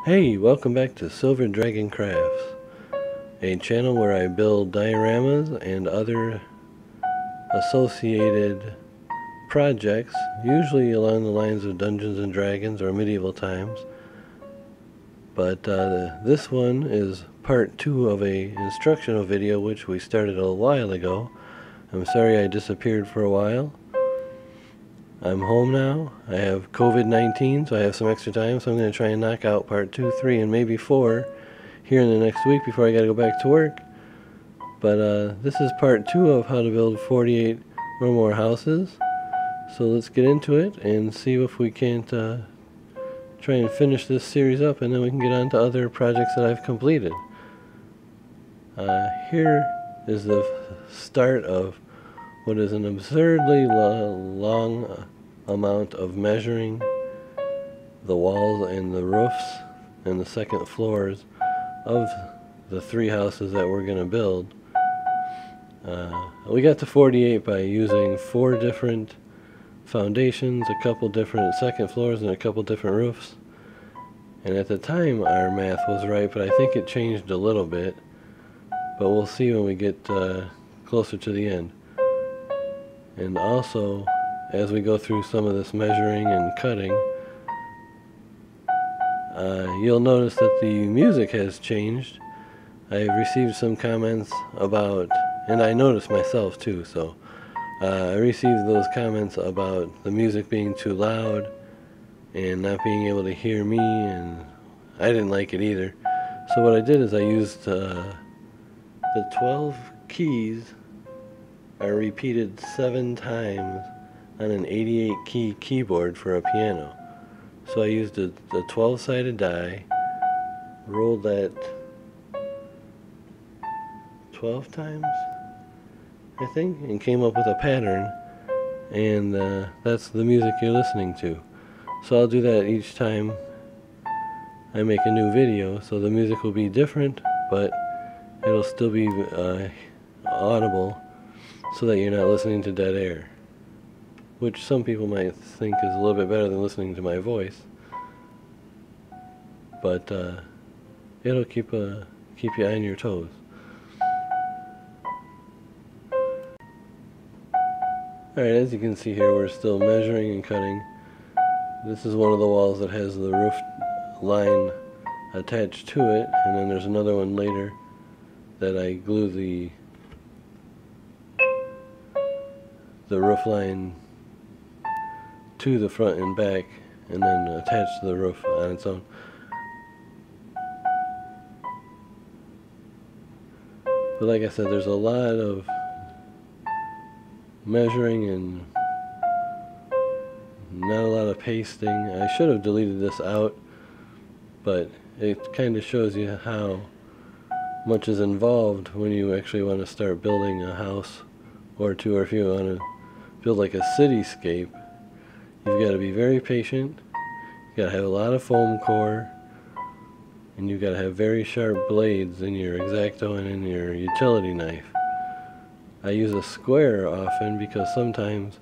Hey, welcome back to Silver Dragon Crafts, a channel where I build dioramas and other associated projects, usually along the lines of Dungeons and Dragons or medieval times. But this one is part 2 of a instructional video which we started a while ago. I'm sorry I disappeared for a while. I'm home now. I have COVID-19, so I have some extra time, so I'm going to try and knock out part 2, 3, and maybe 4 here in the next week before I got to go back to work. But this is part 2 of how to build 48 or more houses. So let's get into it and see if we can't try and finish this series up, and then we can get on to other projects that I've completed. Here is the start of what is an absurdly long amount of measuring the walls and the roofs and the second floors of the 3 houses that we're going to build. We got to 48 by using 4 different foundations, a couple different second floors, and a couple different roofs. And at the time our math was right, but I think it changed a little bit. But we'll see when we get closer to the end. And also, as we go through some of this measuring and cutting, you'll notice that the music has changed. I received some comments about, and I noticed myself too, so I received those comments about the music being too loud and not being able to hear me, and I didn't like it either. So what I did is I used the 12 keys are repeated 7 times on an 88 key keyboard for a piano. So I used a 12-sided die, rolled that 12 times, I think, and came up with a pattern, and that's the music you're listening to. So I'll do that each time I make a new video, so the music will be different, but it'll still be audible, so that you're not listening to dead air, which some people might think is a little bit better than listening to my voice. But it'll keep you on your toes. Alright, as you can see here, we're still measuring and cutting. This is one of the walls that has the roof line attached to it, and then there's another one later that I glue the roof line to the front and back, and then attach the roof on its own. But like I said, there's a lot of measuring and not a lot of pasting. I should have deleted this out, but it kind of shows you how much is involved when you actually want to start building a house or two, or if you want to build like a cityscape. You've got to be very patient, you've got to have a lot of foam core, and you've got to have very sharp blades in your X-Acto and in your utility knife. I use a square often because sometimes,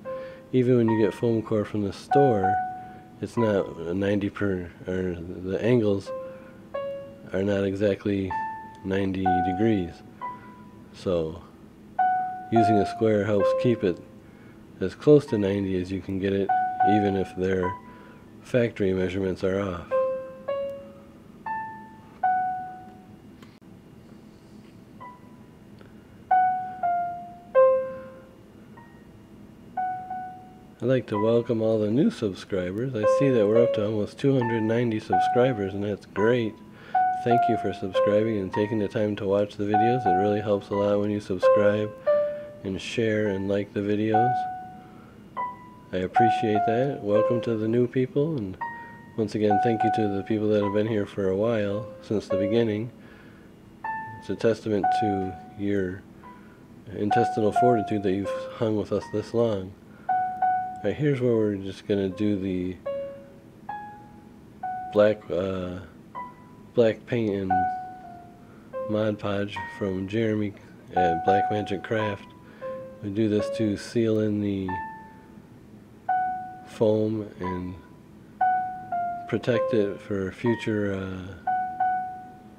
even when you get foam core from the store, it's not 90 or the angles are not exactly 90 degrees. So using a square helps keep it as close to 90 as you can get it, even if their factory measurements are off. I'd like to welcome all the new subscribers. I see that we're up to almost 290 subscribers, and that's great. Thank you for subscribing and taking the time to watch the videos. It really helps a lot when you subscribe and share and like the videos. I appreciate that. Welcome to the new people, and once again, thank you to the people that have been here for a while, since the beginning. It's a testament to your intestinal fortitude that you've hung with us this long. Alright, here's where we're just going to do the black paint and Mod Podge from Jeremy at Black Magic Craft. We do this to seal in the foam and protect it for future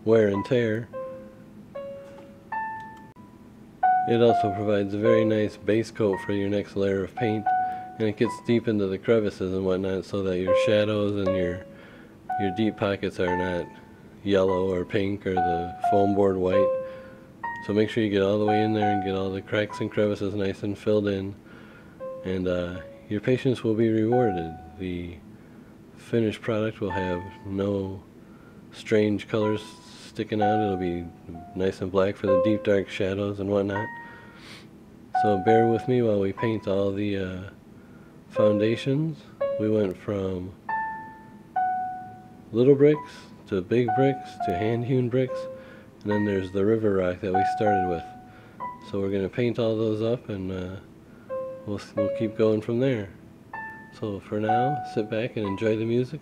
wear and tear. It also provides a very nice base coat for your next layer of paint, and it gets deep into the crevices and whatnot so that your shadows and your deep pockets are not yellow or pink or the foam board white. So make sure you get all the way in there and get all the cracks and crevices nice and filled in, and your patience will be rewarded. The finished product will have no strange colors sticking out. It'll be nice and black for the deep dark shadows and whatnot. So bear with me while we paint all the foundations. We went from little bricks to big bricks to hand-hewn bricks, and then there's the river rock that we started with. So we're going to paint all those up, and we'll keep going from there. So for now, sit back and enjoy the music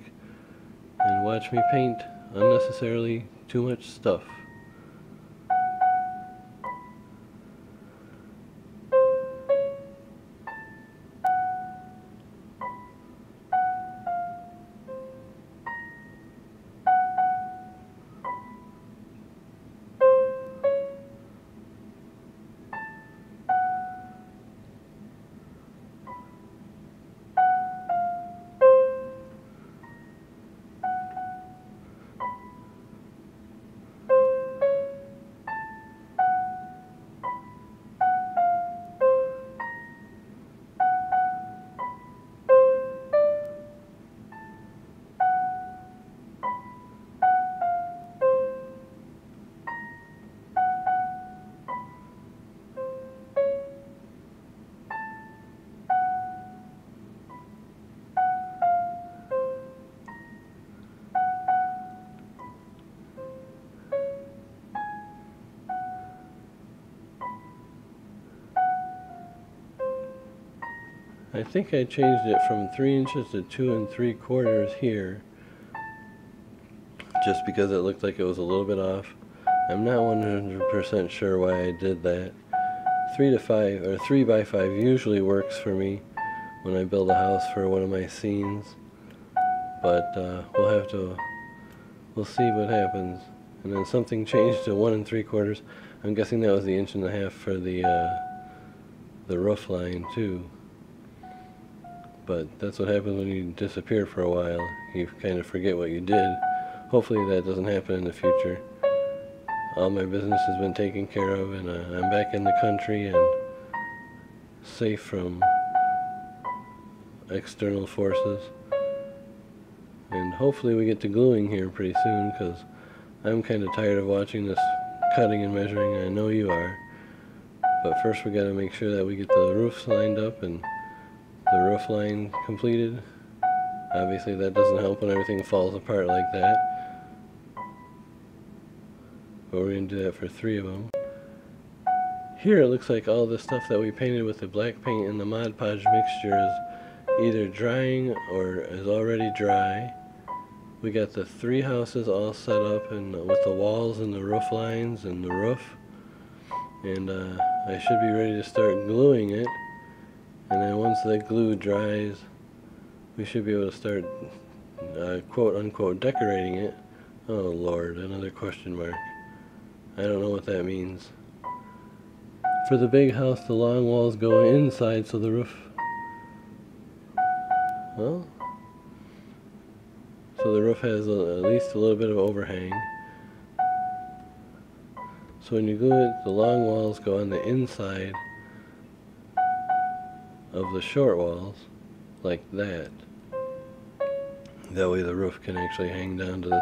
and watch me paint unnecessarily too much stuff. I think I changed it from 3 inches to 2 3/4 here, just because it looked like it was a little bit off. I'm not 100% sure why I did that. 3 to 5 or 3 by 5 usually works for me when I build a house for one of my scenes, but we'll see what happens. And then something changed to 1 3/4. I'm guessing that was the 1.5 inches for the roof line too. But that's what happens when you disappear for a while. You kind of forget what you did. Hopefully that doesn't happen in the future. All my business has been taken care of, and I'm back in the country and safe from external forces. And hopefully we get to gluing here pretty soon, because I'm kind of tired of watching this cutting and measuring. I know you are. But first we got to make sure that we get the roofs lined up and the roof line completed. Obviously that doesn't help when everything falls apart like that, but we're going to do that for 3 of them. Here it looks like all the stuff that we painted with the black paint and the Mod Podge mixture is either drying or is already dry. We got the 3 houses all set up and with the walls and the roof lines and the roof, and I should be ready to start gluing it. And then once the glue dries, we should be able to start quote-unquote decorating it. Oh Lord, another question mark. I don't know what that means. For the big house, the long walls go inside, so the roof... Well... So the roof has at least a little bit of overhang. So when you glue it, the long walls go on the inside of the short walls, like that. That way the roof can actually hang down to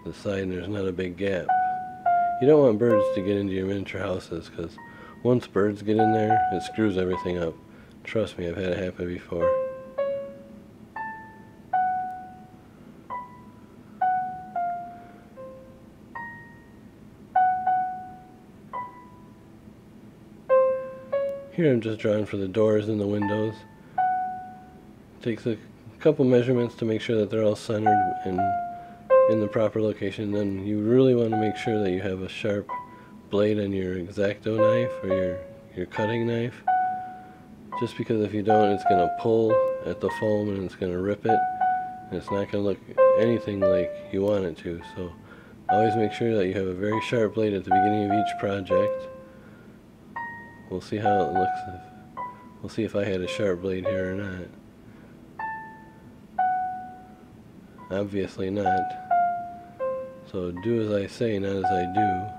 the side and there's not a big gap. You don't want birds to get into your miniature houses, because once birds get in there, it screws everything up. Trust me, I've had it happen before. Here I'm just drawing for the doors and the windows. Takes a couple measurements to make sure that they're all centered and in the proper location. Then you really want to make sure that you have a sharp blade on your X-Acto knife or your cutting knife. Just because if you don't, it's going to pull at the foam and it's going to rip it. and it's not going to look anything like you want it to. So always make sure that you have a very sharp blade at the beginning of each project. We'll see how it looks. We'll see if I had a sharp blade here or not. Obviously not. So do as I say, not as I do.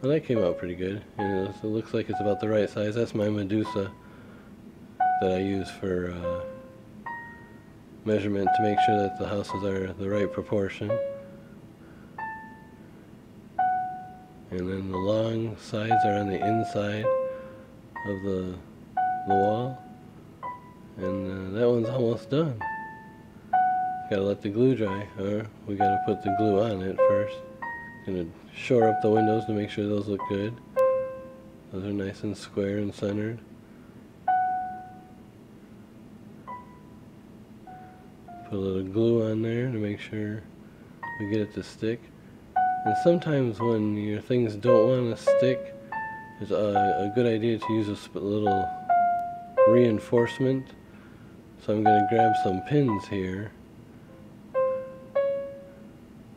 Well, that came out pretty good. And it looks like it's about the right size. That's my Medusa that I use for measurement to make sure that the houses are the right proportion. And then the long sides are on the inside of the wall. And that one's almost done. Gotta let the glue dry, or we gotta put the glue on it first. Gonna shore up the windows to make sure those look good. Those are nice and square and centered. Put a little glue on there to make sure we get it to stick. And sometimes when your things don't want to stick, it's a good idea to use a little reinforcement. So I'm going to grab some pins here.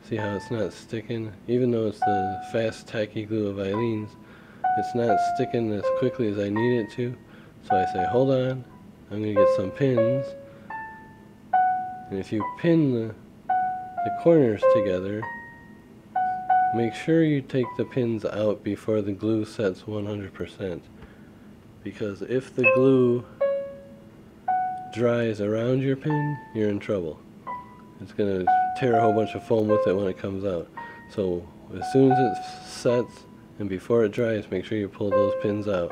See how it's not sticking? Even though it's the fast tacky glue of Aleene's, it's not sticking as quickly as I need it to. So I say, hold on, I'm going to get some pins. And if you pin the corners together, make sure you take the pins out before the glue sets 100%. Because if the glue dries around your pin, you're in trouble. It's going to tear a whole bunch of foam with it when it comes out. So as soon as it sets and before it dries, make sure you pull those pins out.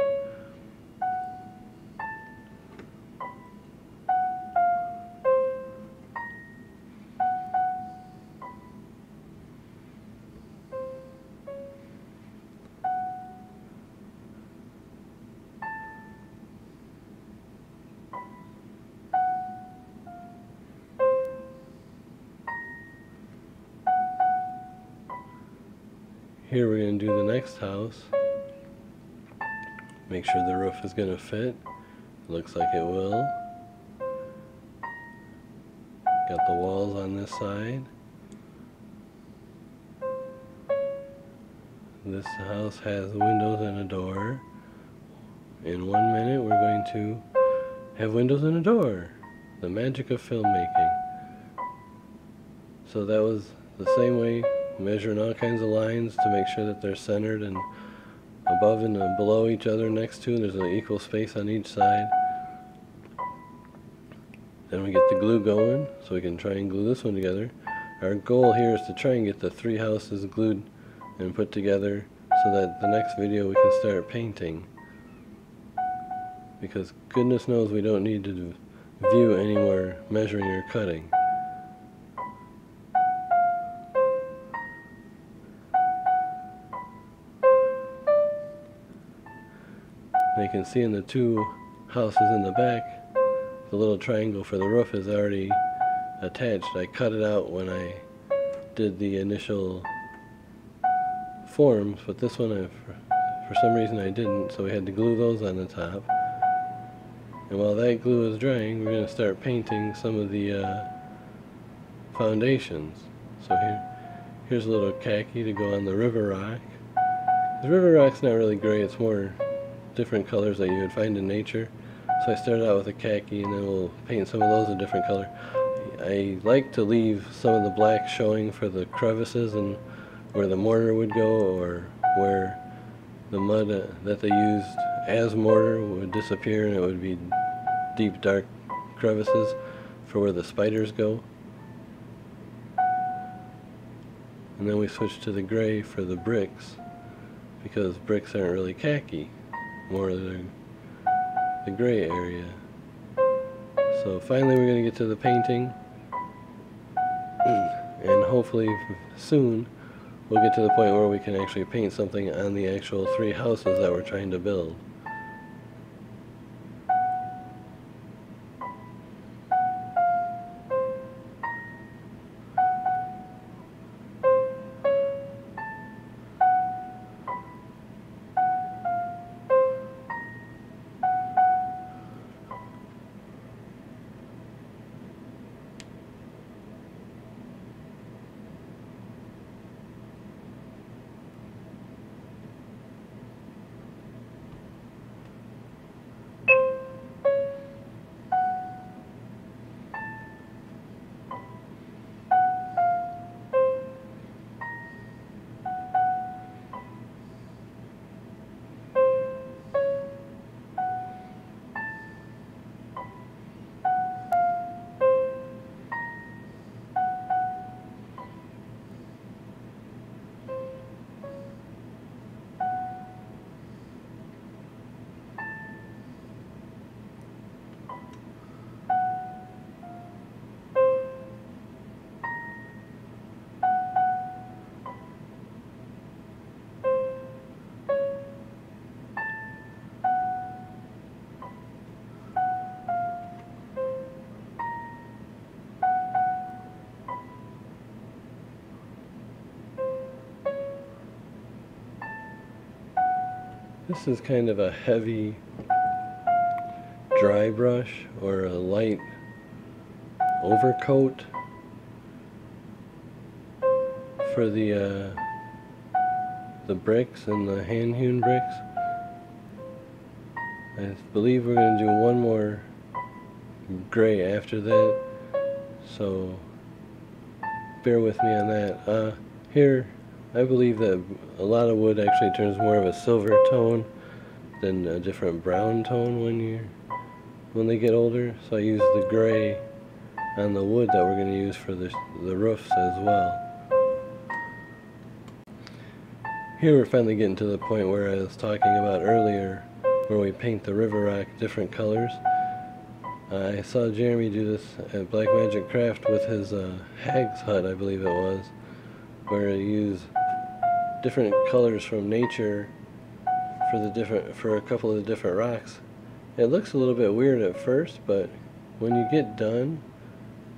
Here we're going to do the next house. Make sure the roof is going to fit. Looks like it will. Got the walls on this side. This house has windows and a door. In 1 minute we're going to have windows and a door. The magic of filmmaking. So that was the same way, measuring all kinds of lines to make sure that they're centered and above and below each other next to, and there's an equal space on each side. Then we get the glue going so we can try and glue this one together. Our goal here is to try and get the 3 houses glued and put together so that the next video we can start painting. Because goodness knows we don't need to view any more measuring or cutting. And you can see in the 2 houses in the back, the little triangle for the roof is already attached. I cut it out when I did the initial forms, but this one for some reason I didn't, so we had to glue those on the top. And while that glue is drying, we're going to start painting some of the foundations. So here's a little khaki to go on the river rock. The river rock's not really gray, it's more different colors that you would find in nature. So I started out with a khaki, and then we'll paint some of those a different color. I like to leave some of the black showing for the crevices and where the mortar would go, or where the mud that they used as mortar would disappear and it would be deep dark crevices for where the spiders go. And then we switch to the gray for the bricks, because bricks aren't really khaki, more the gray area. So finally we're going to get to the painting, and hopefully soon we'll get to the point where we can actually paint something on the actual 3 houses that we're trying to build. This is kind of a heavy dry brush or a light overcoat for the bricks and the hand-hewn bricks. I believe we're going to do one more gray after that, so bear with me on that. Here, I believe that a lot of wood actually turns more of a silver tone than a different brown tone when they get older, so I use the gray on the wood that we're going to use for the roofs as well. Here we're finally getting to the point where I was talking about earlier, where we paint the river rock different colors. I saw Jeremy do this at Black Magic Craft with his Hag's Hut, I believe it was, where he used different colors from nature for a couple of the different rocks. It looks a little bit weird at first, but when you get done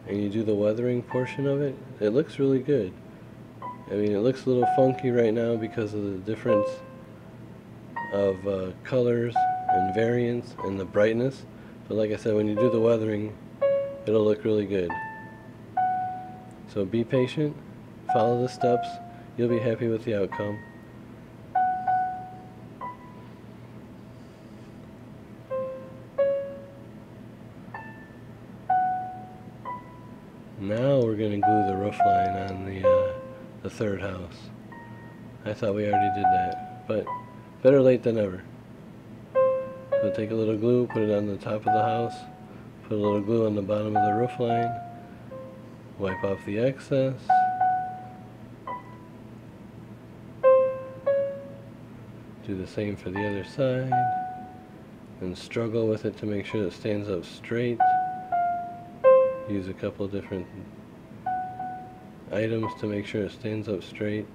and you do the weathering portion of it, it looks really good. I mean, it looks a little funky right now because of the difference of colors and variance and the brightness, but like I said, when you do the weathering, it'll look really good. So be patient, follow the steps, you'll be happy with the outcome. Now we're going to glue the roof line on the third house. I thought we already did that, but better late than never. So take a little glue, put it on the top of the house, put a little glue on the bottom of the roof line, wipe off the excess, do the same for the other side, and struggle with it to make sure it stands up straight. Use a couple different items to make sure it stands up straight.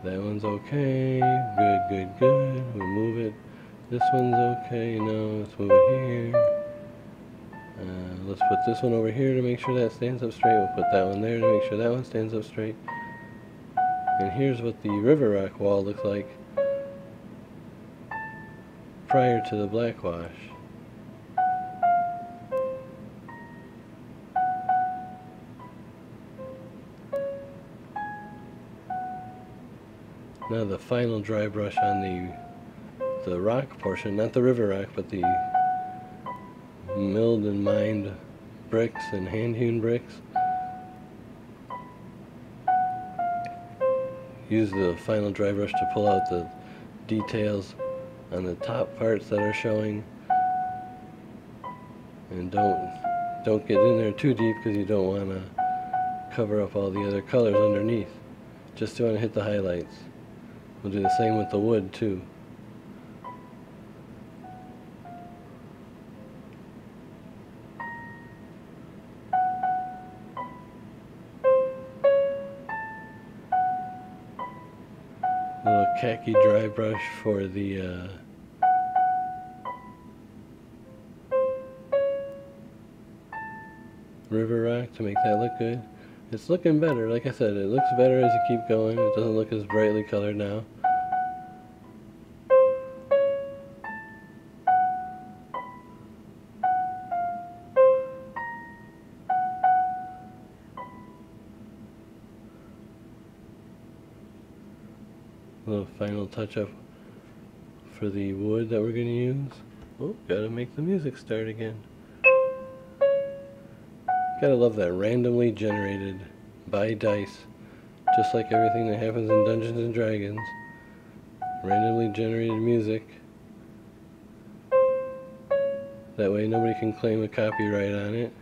That one's okay. Good, good, good. We'll move it. This one's okay. No, let's move it here. Let's put this one over here to make sure that stands up straight. We'll put that one there to make sure that one stands up straight. And here's what the river rock wall looks like prior to the black wash. Now the final dry brush on the rock portion, not the river rock, but the milled and mined bricks and hand-hewn bricks. Use the final dry brush to pull out the details on the top parts that are showing, and don't get in there too deep because you don't want to cover up all the other colors underneath. Just want to hit the highlights. We'll do the same with the wood too. Little khaki dry brush for the river rock to make that look good. It's looking better. Like I said, it looks better as you keep going. It doesn't look as brightly colored now. A little final touch up for the wood that we're going to use. Oh, gotta make the music start again. Gotta love that randomly generated by dice, just like everything that happens in Dungeons and Dragons. Randomly generated music. That way nobody can claim a copyright on it.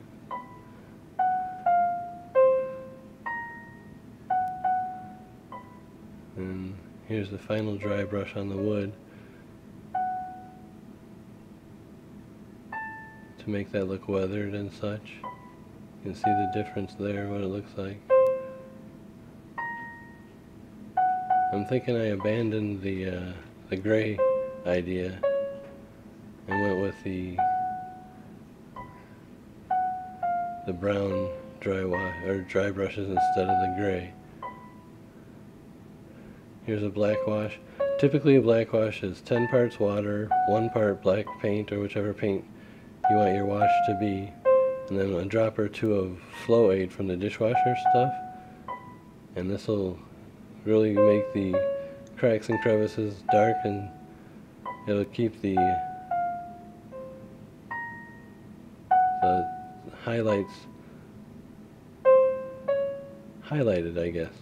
And here's the final dry brush on the wood to make that look weathered and such. You can see the difference there, what it looks like. I'm thinking I abandoned the gray idea and went with the brown dry brushes instead of the gray. Here's a black wash. Typically a black wash is 10 parts water, 1 part black paint or whichever paint you want your wash to be, and then a drop or two of Flow Aid from the dishwasher stuff. And this will really make the cracks and crevices dark, and it'll keep the highlights highlighted, I guess.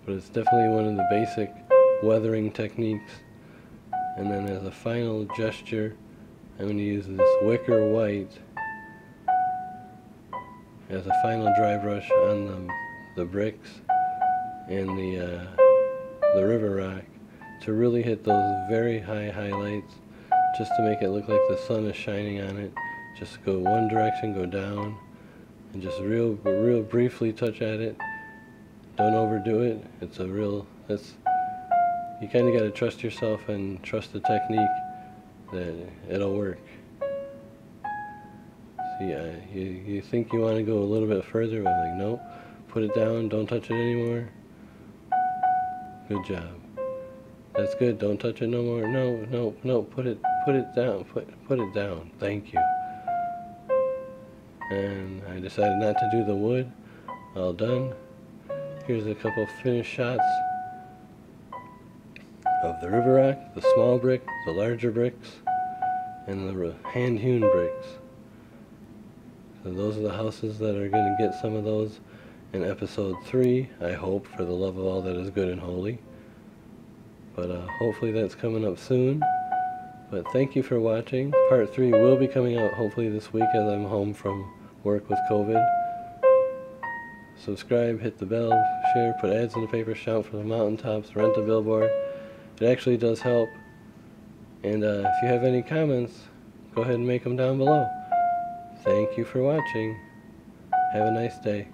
But it's definitely one of the basic weathering techniques. And then as a final gesture, I'm going to use this wicker white as a final dry brush on the bricks and the river rock to really hit those very high highlights, just to make it look like the sun is shining on it. Just go one direction, go down, and just real briefly touch at it. Don't overdo it. You kind of got to trust yourself and trust the technique that it'll work. So yeah, you think you want to go a little bit further, but like, nope, put it down, don't touch it anymore. Good job. That's good. Don't touch it no more. No, put it down. Put it down. Thank you. And I decided not to do the wood. All done. Here's a couple finished shots of the river rock, the small brick, the larger bricks, and the hand-hewn bricks. So those are the houses that are going to get some of those in episode 3, I hope, for the love of all that is good and holy. But hopefully that's coming up soon. But thank you for watching. Part 3 will be coming out hopefully this week as I'm home from work with COVID. Subscribe, hit the bell, share, put ads in the paper, shout from the mountaintops, rent a billboard. It actually does help. And if you have any comments, go ahead and make them down below. Thank you for watching. Have a nice day.